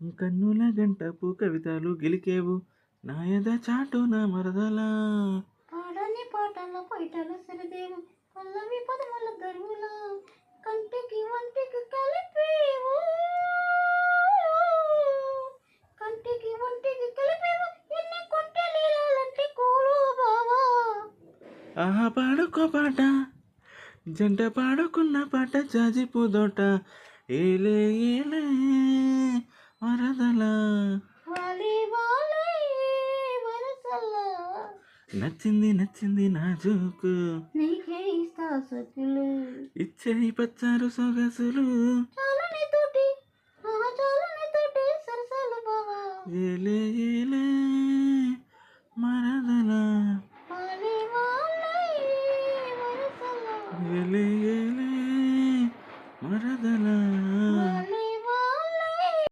కన్నుల గంటపు కవితలు గెలికేవు నాయద చాటు నా మరదలా. పాడని పాటల పైటల సరిదేవు పల్లవి పదముల దరువుల కంటికి వంటికి కలిపేవు కంటికి వంటికి కలిపేవు ఎన్ని కొంటె లీలాలంటే కోలు బావా. ఆహా పాడుకో పాట జంట పాడుకున్న పాట జాజి పూదోట ఏలే ఏలే మరదలా. వాలి వాలి వరసల్లా నచ్చింది నచ్చింది నాజూకు నీకే ఇస్తా సకులు ఇచ్చని పచ్చారు సొగసులు చాలని తోటి సరసాలు బావా. ఏలే